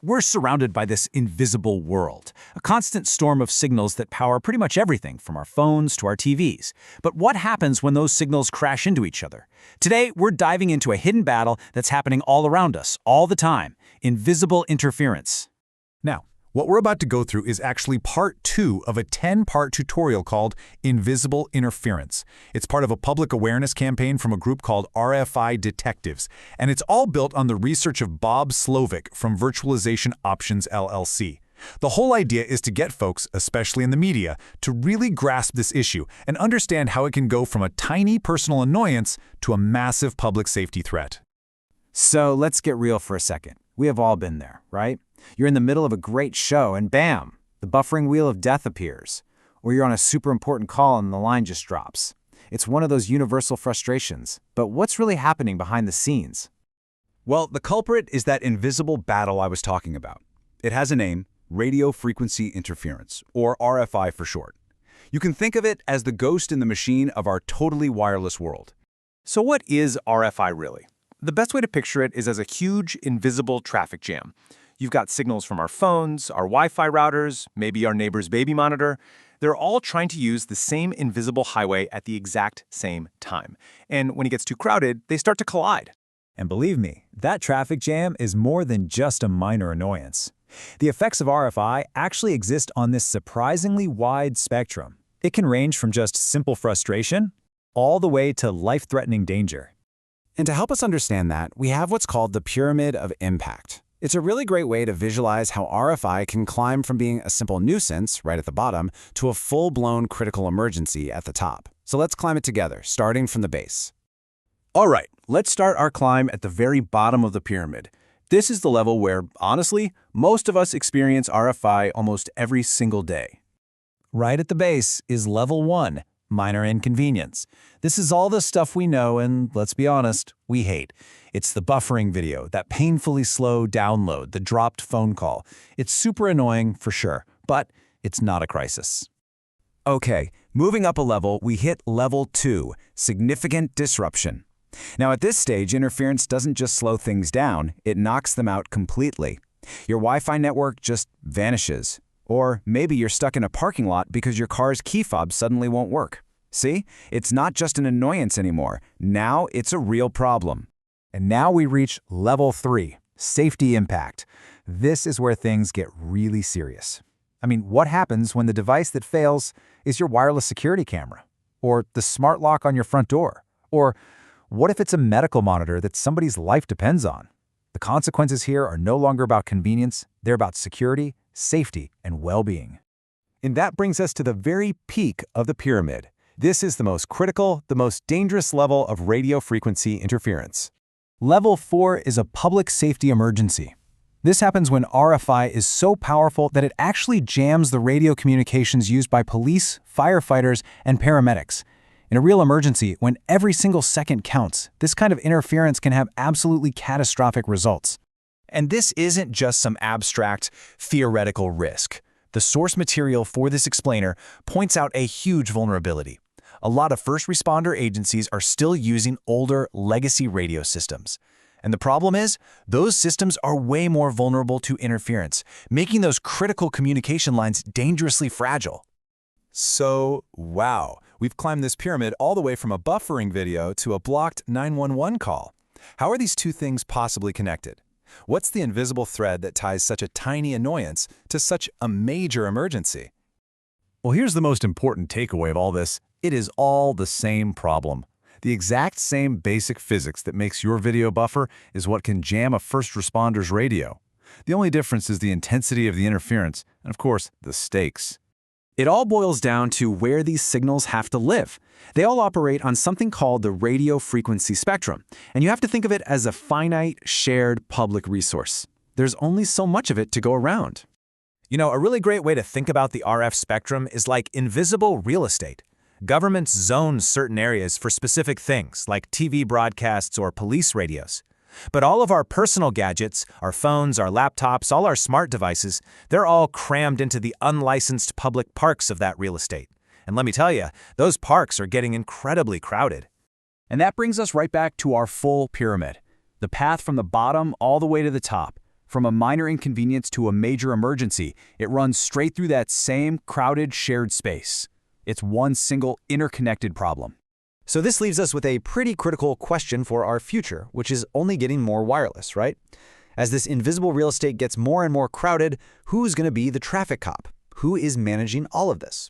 We're surrounded by this invisible world, a constant storm of signals that power pretty much everything from our phones to our TVs. But what happens when those signals crash into each other? Today, we're diving into a hidden battle that's happening all around us, all the time: invisible interference. Now, what we're about to go through is actually part 2 of a 10-part tutorial called Invisible Interference. It's part of a public awareness campaign from a group called RFI Detectives, and it's all built on the research of Bob Slovic from Virtualization Options LLC. The whole idea is to get folks, especially in the media, to really grasp this issue and understand how it can go from a tiny personal annoyance to a massive public safety threat. So let's get real for a second. We have all been there, right? You're in the middle of a great show and bam, the buffering wheel of death appears. Or you're on a super important call and the line just drops. It's one of those universal frustrations. But what's really happening behind the scenes? Well, the culprit is that invisible battle I was talking about. It has a name: radio frequency interference, or RFI for short. You can think of it as the ghost in the machine of our totally wireless world. So what is RFI really? The best way to picture it is as a huge, invisible traffic jam. You've got signals from our phones, our Wi-Fi routers, maybe our neighbor's baby monitor. They're all trying to use the same invisible highway at the exact same time. And when it gets too crowded, they start to collide. And believe me, that traffic jam is more than just a minor annoyance. The effects of RFI actually exist on this surprisingly wide spectrum. It can range from just simple frustration all the way to life-threatening danger. And to help us understand that, we have what's called the pyramid of impact. It's a really great way to visualize how RFI can climb from being a simple nuisance, right at the bottom, to a full-blown critical emergency at the top. So let's climb it together, starting from the base. All right, let's start our climb at the very bottom of the pyramid. This is the level where, honestly, most of us experience RFI almost every single day. Right at the base is level 1, minor inconvenience. This is all the stuff we know and, let's be honest, we hate. It's the buffering video, that painfully slow download, the dropped phone call. It's super annoying for sure, but it's not a crisis. Okay, moving up a level, we hit level 2, significant disruption. Now at this stage, interference doesn't just slow things down, it knocks them out completely. Your Wi-Fi network just vanishes. Or maybe you're stuck in a parking lot because your car's key fob suddenly won't work. See? It's not just an annoyance anymore. Now it's a real problem. And now we reach level 3, safety impact. This is where things get really serious. I mean, what happens when the device that fails is your wireless security camera? Or the smart lock on your front door? Or what if it's a medical monitor that somebody's life depends on? The consequences here are no longer about convenience, they're about security, safety, and well-being. And that brings us to the very peak of the pyramid. This is the most critical, the most dangerous level of radio frequency interference. Level 4 is a public safety emergency. This happens when RFI is so powerful that it actually jams the radio communications used by police, firefighters, and paramedics. In a real emergency, when every single second counts, this kind of interference can have absolutely catastrophic results. And this isn't just some abstract, theoretical risk. The source material for this explainer points out a huge vulnerability. A lot of first responder agencies are still using older legacy radio systems. And the problem is, those systems are way more vulnerable to interference, making those critical communication lines dangerously fragile. So, wow, we've climbed this pyramid all the way from a buffering video to a blocked 911 call. How are these two things possibly connected? What's the invisible thread that ties such a tiny annoyance to such a major emergency? Well, here's the most important takeaway of all this. It is all the same problem. The exact same basic physics that makes your video buffer is what can jam a first responder's radio. The only difference is the intensity of the interference and, of course, the stakes. It all boils down to where these signals have to live. They all operate on something called the radio frequency spectrum, and you have to think of it as a finite, shared public resource. There's only so much of it to go around. A really great way to think about the RF spectrum is like invisible real estate. Governments zone certain areas for specific things, like TV broadcasts or police radios. But all of our personal gadgets, our phones, our laptops, all our smart devices, they're all crammed into the unlicensed public parks of that real estate. And let me tell you, those parks are getting incredibly crowded. And that brings us right back to our full pyramid. The path from the bottom all the way to the top. From a minor inconvenience to a major emergency, it runs straight through that same crowded shared space. It's one single interconnected problem. So this leaves us with a pretty critical question for our future, which is only getting more wireless, right? As this invisible real estate gets more and more crowded, who's going to be the traffic cop? Who is managing all of this?